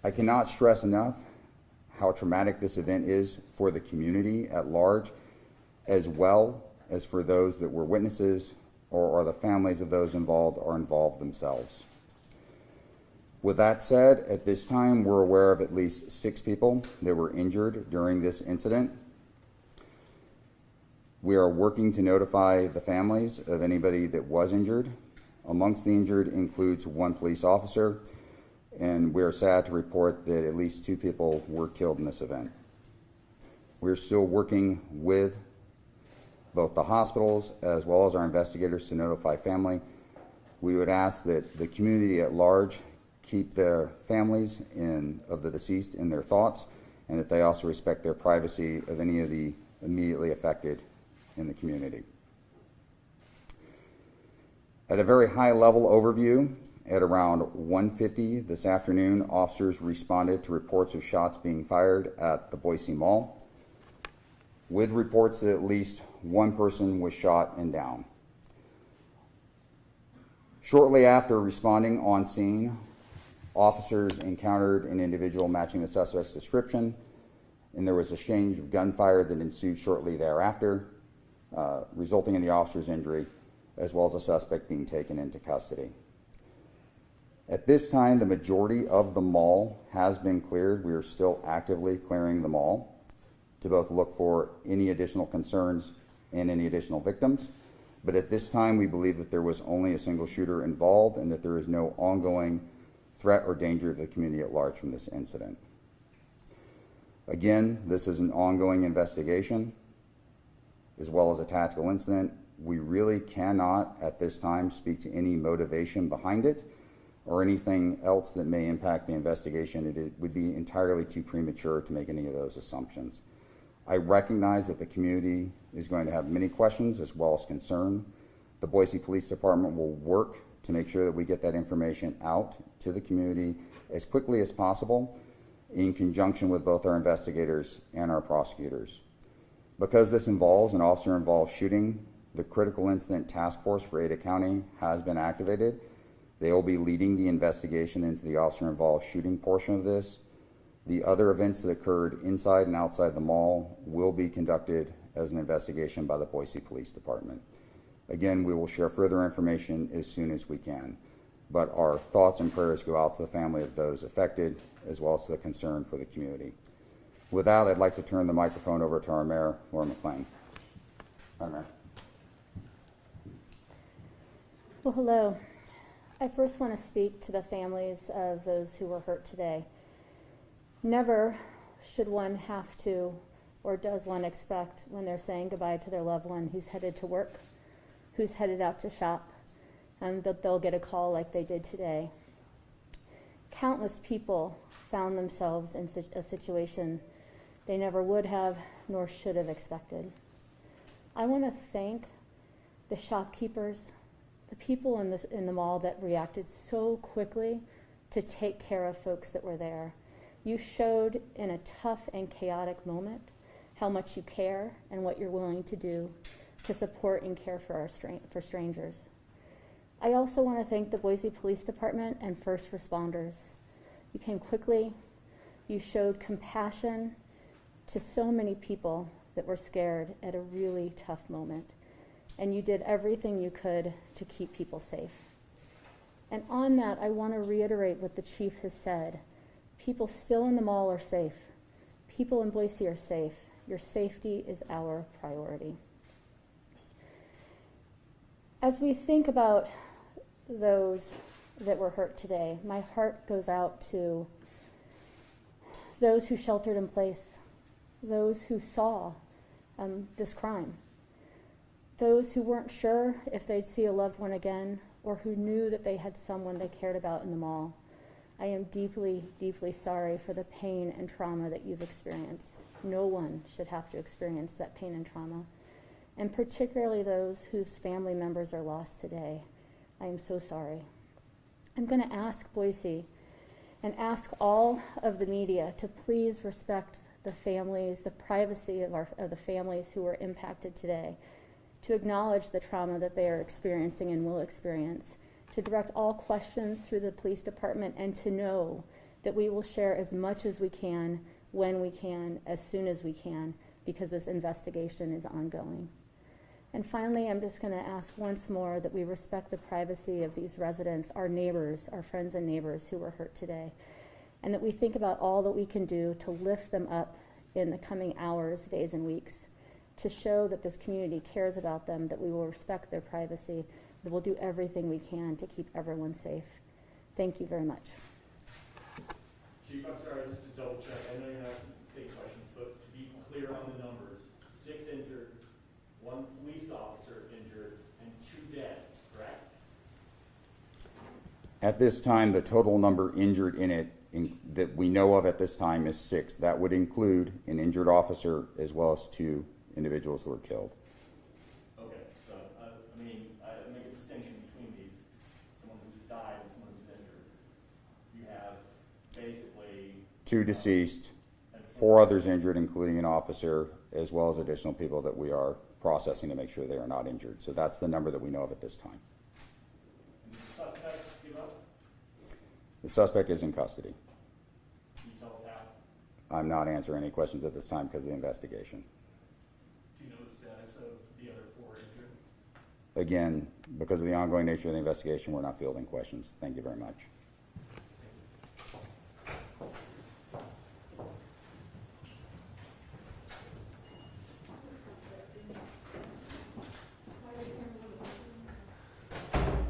I cannot stress enough how traumatic this event is for the community at large, as well as for those that were witnesses or are the families of those involved or involved themselves. With that said, at this time, we're aware of at least 6 people that were injured during this incident. We are working to notify the families of anybody that was injured. Amongst the injured includes 1 police officer, and we are sad to report that at least 2 people were killed in this event. We're still working with both the hospitals as well as our investigators to notify family. We would ask that the community at large keep their families of the deceased in their thoughts, and that they also respect their privacy of any of the immediately affected in the community. At a very high level overview, at around 1:50 this afternoon, officers responded to reports of shots being fired at the Boise Mall, with reports that at least 1 person was shot and down. Shortly after responding on scene, officers encountered an individual matching the suspect's description, and there was a exchange of gunfire that ensued shortly thereafter, resulting in the officer's injury, as well as the suspect being taken into custody. At this time, the majority of the mall has been cleared. We are still actively clearing the mall to both look for any additional concerns and any additional victims. But at this time, we believe that there was only a single shooter involved and that there is no ongoing threat or danger to the community at large from this incident. Again, this is an ongoing investigation as well as a tactical incident. We really cannot at this time speak to any motivation behind it or anything else that may impact the investigation. It would be entirely too premature to make any of those assumptions. I recognize that the community is going to have many questions as well as concern. The Boise Police Department will work to make sure that we get that information out to the community as quickly as possible in conjunction with both our investigators and our prosecutors. Because this involves an officer-involved shooting, the Critical Incident Task Force for Ada County has been activated. They will be leading the investigation into the officer-involved shooting portion of this. The other events that occurred inside and outside the mall will be conducted as an investigation by the Boise Police Department. Again, we will share further information as soon as we can, but our thoughts and prayers go out to the family of those affected, as well as to the concern for the community. With that, I'd like to turn the microphone over to our Mayor, Laura McClain. Hi, Mayor. Well, hello. I first want to speak to the families of those who were hurt today. Never should one have to, or does one expect, when they're saying goodbye to their loved one who's headed to work, who's headed out to shop, and that they'll get a call like they did today. Countless people found themselves in a situation they never would have nor should have expected. I want to thank the shopkeepers, the people in the mall that reacted so quickly to take care of folks that were there. You showed in a tough and chaotic moment how much you care and what you're willing to do to support and care for strangers. I also want to thank the Boise Police Department and first responders. You came quickly. You showed compassion to so many people that were scared at a really tough moment. And you did everything you could to keep people safe. And on that, I want to reiterate what the chief has said. People still in the mall are safe. People in Boise are safe. Your safety is our priority. As we think about those that were hurt today, my heart goes out to those who sheltered in place, those who saw this crime, those who weren't sure if they'd see a loved one again, or who knew that they had someone they cared about in the mall. I am deeply, deeply sorry for the pain and trauma that you've experienced. No one should have to experience that pain and trauma, and particularly those whose family members are lost today. I am so sorry. I'm going to ask Boise and ask all of the media to please respect the families, the privacy of the families who were impacted today, to acknowledge the trauma that they are experiencing and will experience, to direct all questions through the police department, and to know that we will share as much as we can, when we can, as soon as we can, because this investigation is ongoing. And finally, I'm just going to ask once more that we respect the privacy of these residents, our neighbors, our friends and neighbors who were hurt today, and that we think about all that we can do to lift them up in the coming hours, days, and weeks, to show that this community cares about them, that we will respect their privacy, that we'll do everything we can to keep everyone safe. Thank you very much. Chief, I'm sorry, just to double check, I know you're not taking questions, but to be clear on the numbers, 6 injured, 1 police officer injured, and 2 dead, correct? At this time, the total number injured in it that we know of at this time is 6. That would include an injured officer as well as 2 individuals who were killed. Okay, so, I mean, I make a distinction between these, someone who's died and someone who's injured. You have basically 2 deceased, 4 others injured, including an officer, as well as additional people that we are processing to make sure they are not injured. So that's the number that we know of at this time. And did the suspect give up? The suspect is in custody. Can you tell us how? I'm not answering any questions at this time because of the investigation. Do you know the status of the other 4 injured? Again, because of the ongoing nature of the investigation, we're not fielding questions. Thank you very much.